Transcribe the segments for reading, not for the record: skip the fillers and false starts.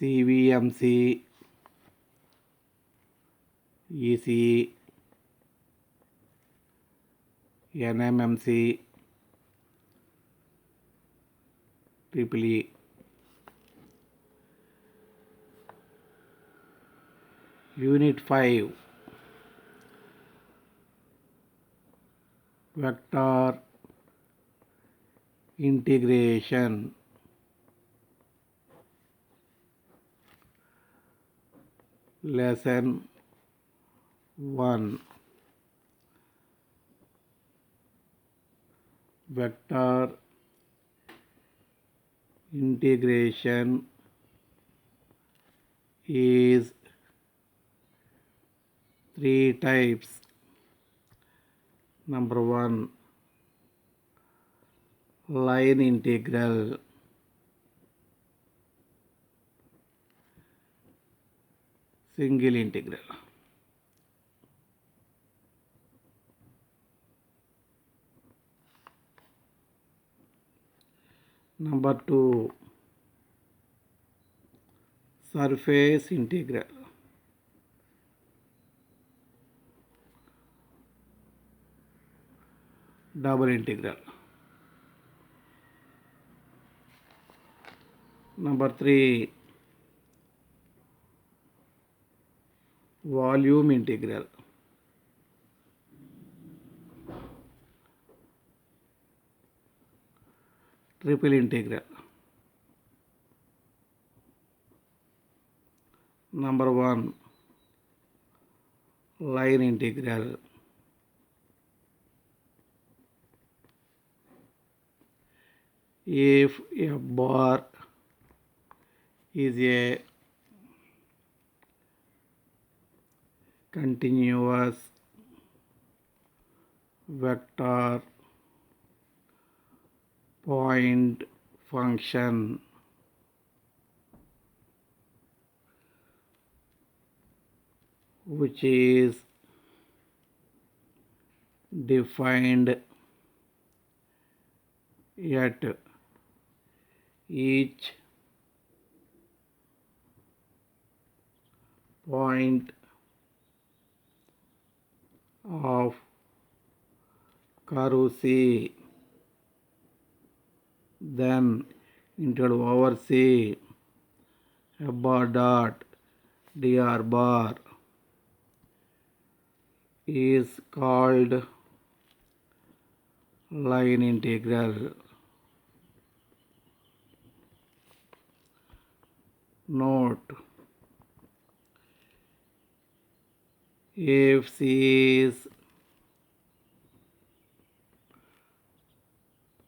CVMC, ECE, NMMC, EEE. Unit 5, Vector Integration. Lesson 1. Vector integration is three types. Number 1, line integral. Single integral. Number 2, surface integral. Double integral. Number 3, volume integral. Triple integral. Number 1, line integral. If f bar is a continuous vector point function which is defined at each point of curve C, then integral over C f bar dot dr bar is called line integral. Note, if C is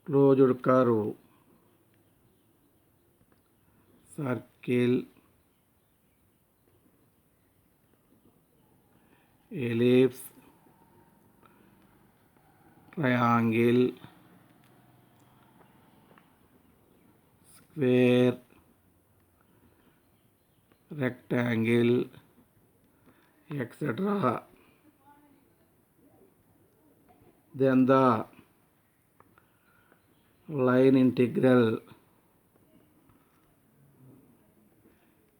closed curve, circle, ellipse, triangle, square, rectangle, etc. Then the line integral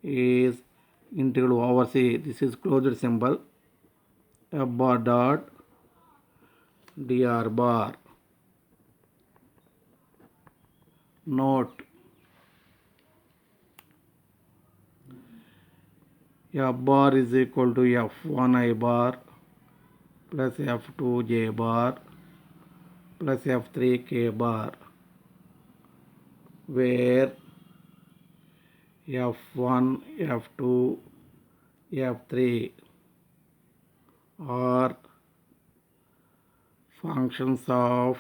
is integral over C. This is closed symbol f bar dot dr bar. Note, f bar is equal to f1 bar plus f2 j bar plus f3 k bar, where f1, f2, f3 are functions of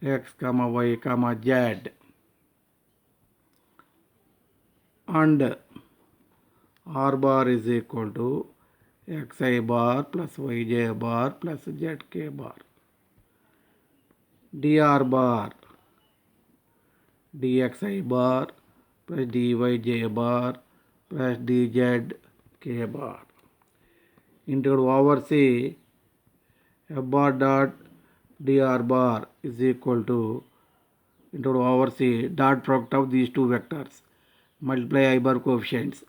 x, y, z, and r bar is equal to xi bar plus yj bar plus zk bar. Dr bar dxi bar plus dyj bar plus dzk bar. Integral over C f bar dot dr bar is equal to integral over C dot product of these two vectors multiply I bar coefficients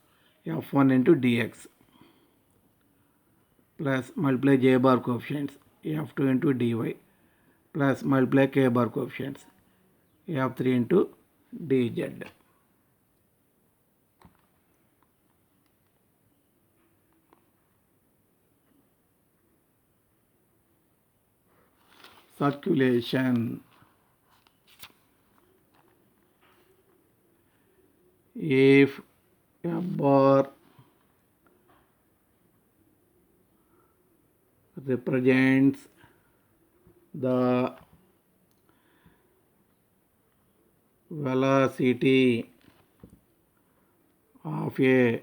f1 into dx plus multiply j bar coefficients f2 into dy plus multiply k bar coefficients f3 into dz. Circulation. If f bar represents the velocity of a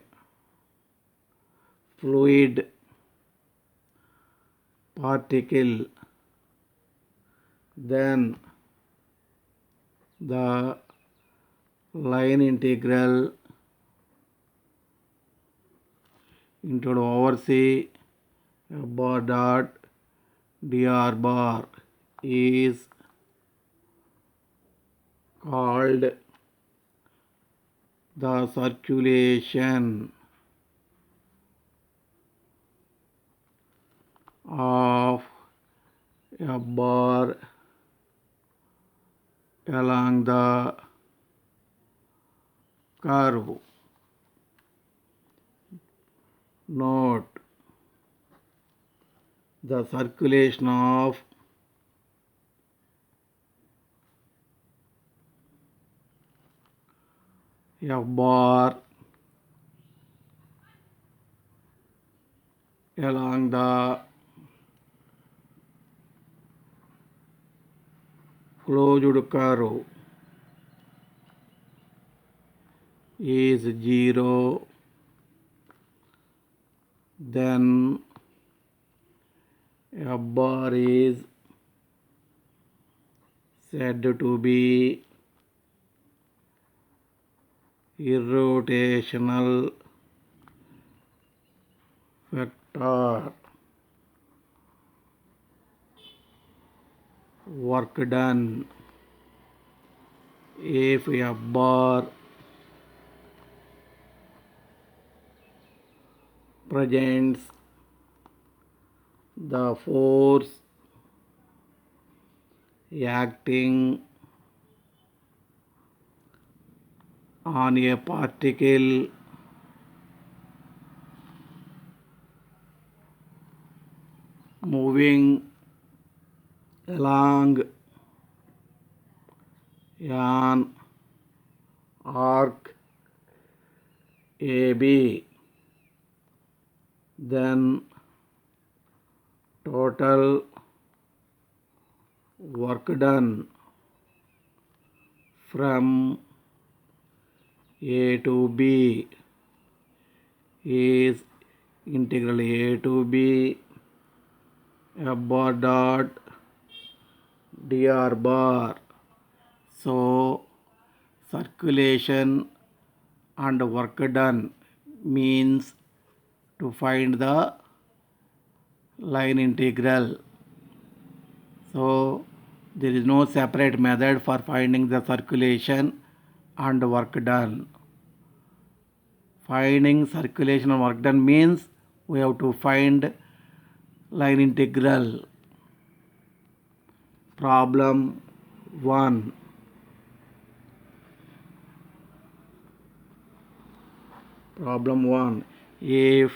fluid particle, then the line integral into over C f bar dot dr bar is called the circulation of f bar along the curve. Note, the circulation of f bar along the closed curve is 0, then f bar is said to be irrotational vector. Work done. If f bar presents the force acting on a particle moving along an arc AB, then total work done from A to B is integral A to B f bar dot dr bar. So circulation and work done means to find the line integral. So there is no separate method for finding the circulation and work done. Finding circulation and work done means we have to find line integral. Problem 1. Problem 1. If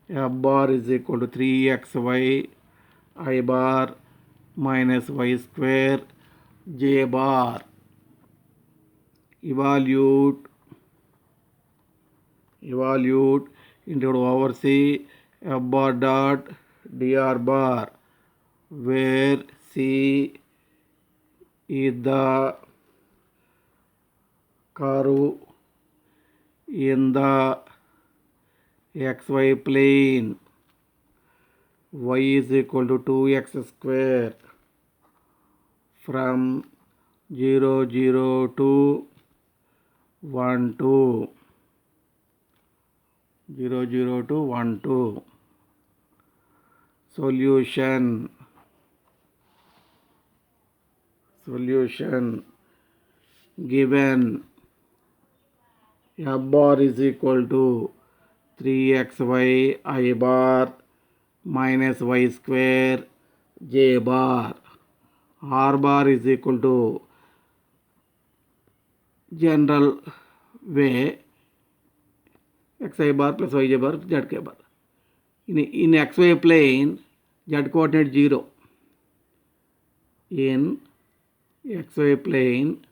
f bar is equal to 3xy I bar minus y square j bar, evaluate integral over C f bar dot dr bar, where C is the curve in the xy plane, y is equal to 2x square from 0, 0 to 1, 2. 0, 0 to 1, 2. Solution given F bar is equal to 3xy I bar minus y square j bar. R bar is equal to general way xi bar plus yj bar zk bar. In xy plane, z coordinate 0. In xy plane,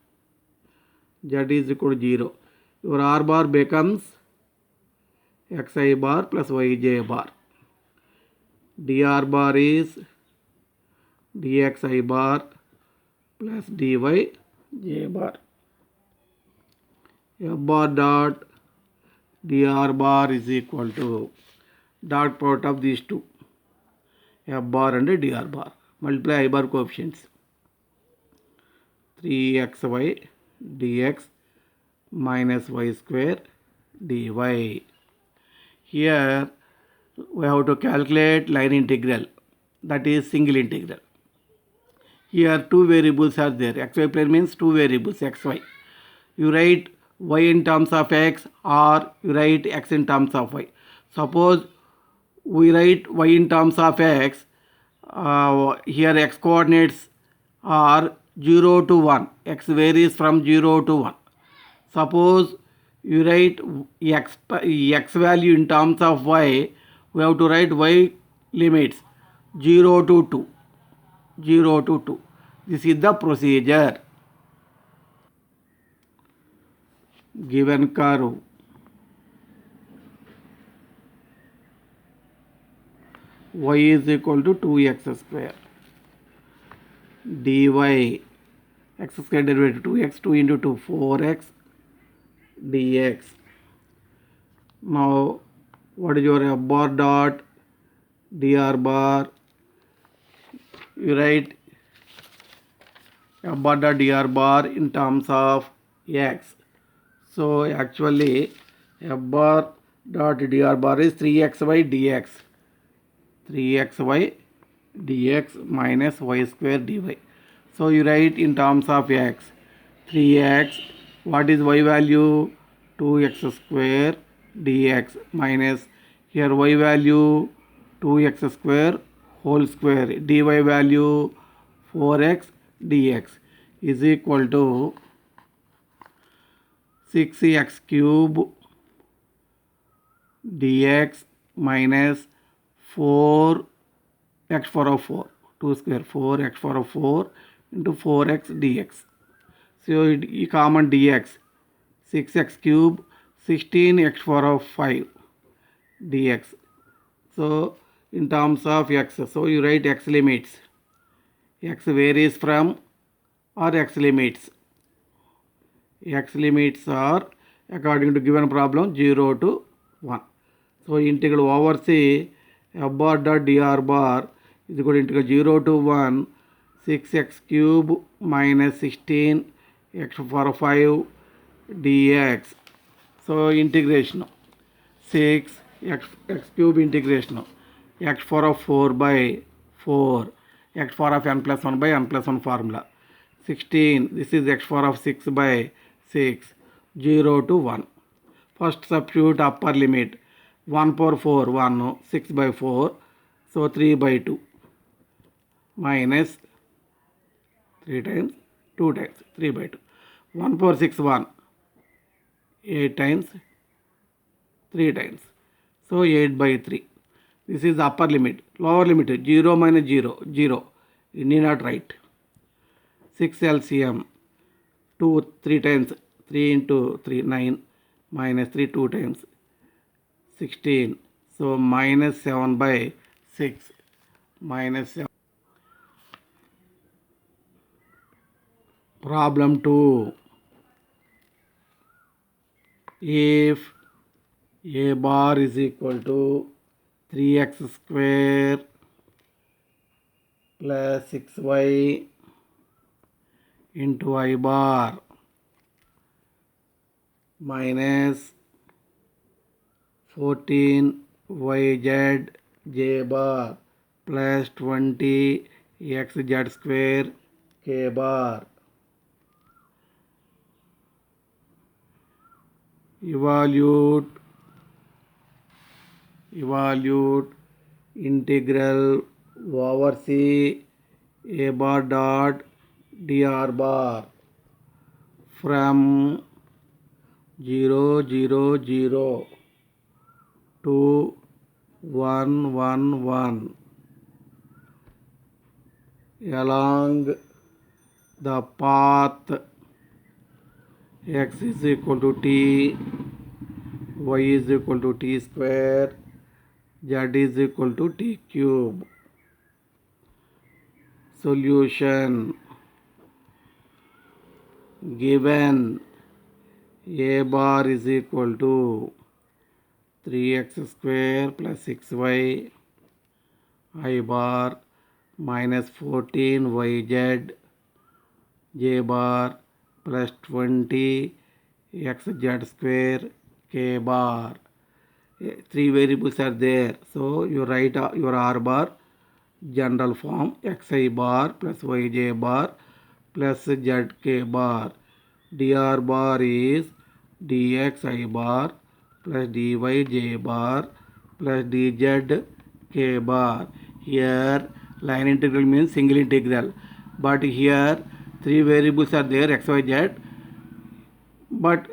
z is equal to 0. Your R bar becomes xi bar plus yj bar. Dr bar is dxi bar plus dy j bar. F bar dot dr bar is equal to dot product of these two, F bar and dr bar. Multiply I bar coefficients. 3xy dx minus y square dy. Here we have to calculate line integral, that is single integral. Here two variables are there. Xy plane means two variables xy. You write y in terms of x or you write x in terms of y. Suppose we write y in terms of x, here x coordinates are 0 to 1. X varies from 0 to 1. Suppose you write x value in terms of y, we have to write y limits 0 to 2. 0 to 2. This is the procedure. Given curve y is equal to 2x square dy x square derivative 2x 2 into 2 4x dx. Now what is your F bar dot dr bar? You write F bar dot dr bar in terms of x. So actually F bar dot dr bar is 3xy dx. 3xy dx minus y square dy. So you write in terms of x 3x. What is y value? 2x square dx minus here y value 2x square whole square dy value 4x dx is equal to 6x cube dx minus 4x power of 4 2 square 4x power of 4 into 4x dx. So it common dx 6x cube 16x power of 5 dx. So in terms of x, so you write x limits. X varies from or x limits. X limits are according to given problem 0 to 1. So integral over c f bar dot dr bar is equal to integral 0 to 1 6x cube minus 16 x power 5 dx. So integration 6 x cube integration x power of 4 by 4 x power of n plus 1 by n plus 1 formula 16. This is x power of 6 by 6 0 to 1. First substitute upper limit 1 power 4 1 6 by 4, so 3 by 2 minus 3 times 2 times 3 by 2 1 power 6 1 8 times 3 times, so 8 by 3. This is the upper limit. Lower limit 0 minus 0 0, you need not write. 6 LCM 2 3 times 3 into 3 9 minus 3 2 times 16, so minus 7 by 6 minus 7. Problem 2. If a bar is equal to 3x square plus 6y into I bar minus 14yz j bar plus 20xz square k bar. evaluate integral over c a bar dot dr bar from 0 0 0 to 1 1 1 along the path x is equal to t, y is equal to t square, z is equal to t cube. Solution: given a bar is equal to 3x square plus 6y I bar minus 14yz j bar plus 20xz square k bar. Three variables are there, so you write your r bar general form xi bar plus yj bar plus zk bar. Dr bar is dxi bar plus dyj bar plus dz k bar. Here line integral means single integral, but here three variables are there x, y, z, but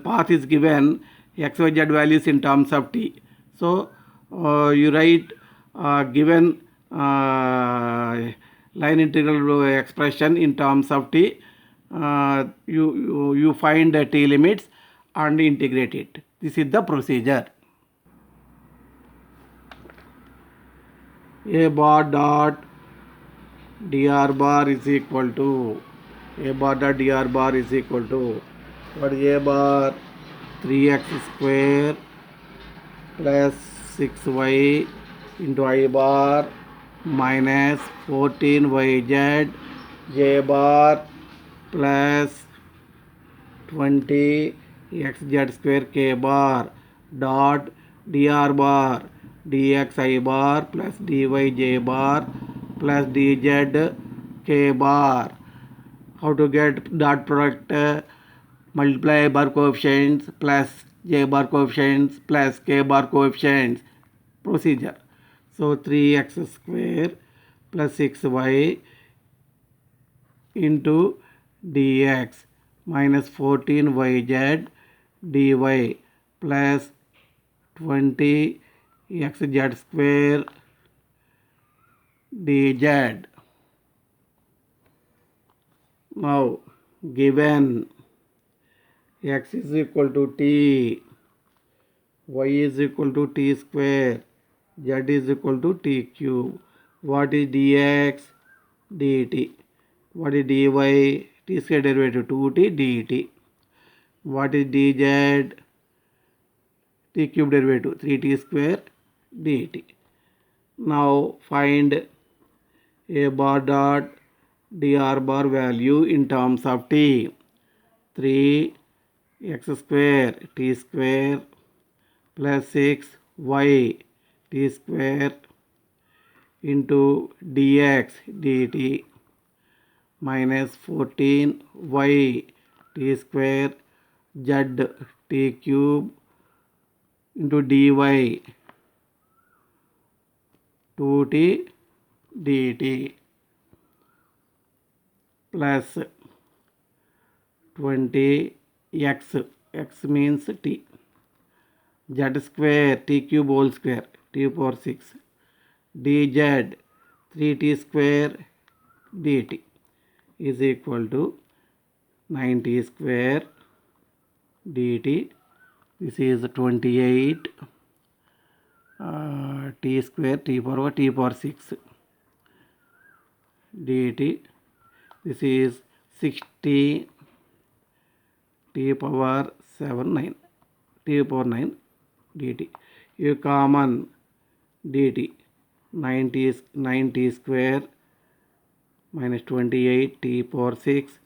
path is given x, y, z values in terms of t. So you write given line integral expression in terms of t. You find the t limits and integrate it. This is the procedure. A bar dot dr bar is equal to a bar dot dr bar is equal to what is a bar? 3x square plus 6y into I bar minus 14yz j bar plus 20xz square k bar dot dr bar dxi bar plus dyj bar plus dz k bar. How to get dot product? Multiply bar coefficients plus j bar coefficients plus k bar coefficients. Procedure. So 3x square plus 6y into dx minus 14yz dy plus 20xz square dz. Now given x is equal to t, y is equal to t square, z is equal to t cube. What is dx? dt. What is dy? T square derivative 2t dt. What is dz? T cube derivative 3t square dt. Now find a bar dot dr bar value in terms of t. 3x square t square plus 6y t square into dx dt minus 14y t square z t cube into dy 2t dt plus 20x, x means t, z square t cube whole square t power 6 dz 3t square dt is equal to 9t square dt. This is 28 t square t power 6 dt. This is 60 t power 7 9 t power 9 dt. You common dt 9t square minus 28 t power 6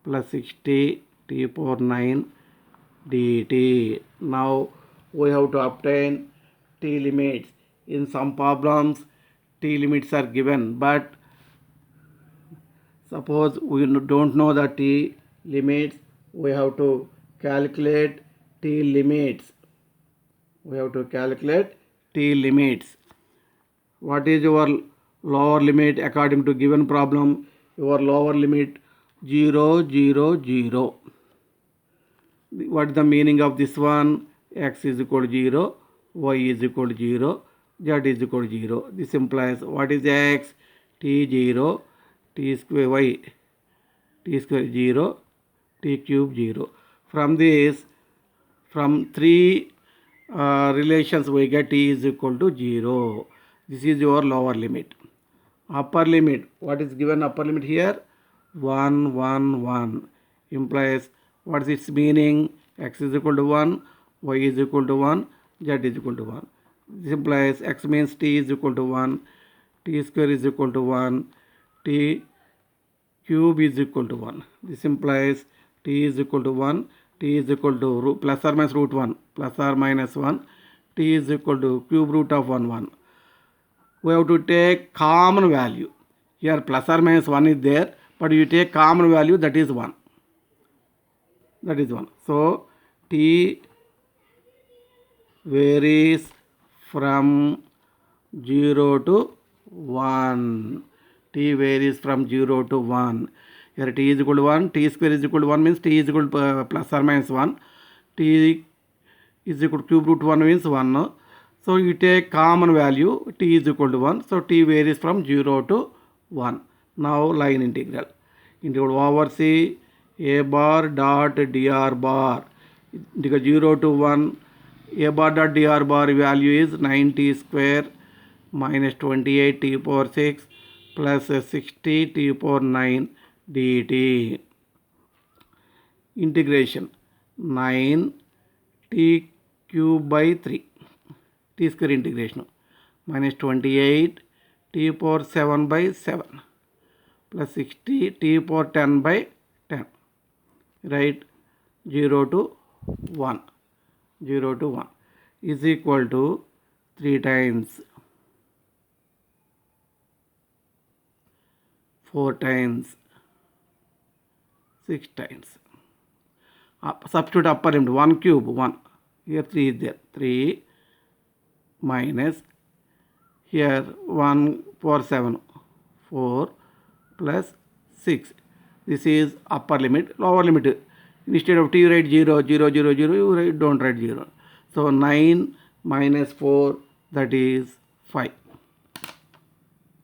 plus 60 t power 9 dt. Now we have to obtain t limits. In some problems t limits are given, but suppose we don't know the t limits, we have to calculate t limits. We have to calculate t limits. What is your lower limit according to given problem? Your lower limit 0, 0, 0. What is the meaning of this one? X is equal to 0, y is equal to 0, z is equal to 0. This implies what is x? T 0, t square y, t square 0, t cube 0. From this, from three relations we get t is equal to 0. This is your lower limit. Upper limit, what is given upper limit here? 1, 1, 1 implies what is its meaning? X is equal to 1, y is equal to 1, z is equal to 1. This implies x means t is equal to 1, t square is equal to 1, t cube is equal to 1. This implies t is equal to 1, t is equal to plus or minus root 1, plus or minus 1, t is equal to cube root of 1, 1. We have to take common value. Here plus or minus 1 is there, but you take common value, that is 1. That is 1. So t varies from 0 to 1. T varies from 0 to 1. Here t is equal to 1, t square is equal to 1 means t is equal to plus or minus 1. T is equal to cube root 1 means 1. So you take common value, t is equal to 1. So t varies from 0 to 1. Now line integral. Integral over c a bar dot dr bar. Integral 0 to 1. A bar dot dr bar value is 9t square minus 28 t power 6 plus 60 t power 9 dt. Integration 9 t cube by 3. T square integration minus 28 t power 7 by 7 plus 60 t power 10 by 10. Right, 0 to 1. 0 to 1 is equal to 3 times, 4 times, 6 times. Substitute upper limit 1 cube 1. Here 3 is there. 3 minus here 1 power 7 4 plus 6. This is upper limit. Lower limit, instead of t you write 0, 0, 0, 0, you don't write 0. So 9 minus 4, that is 5.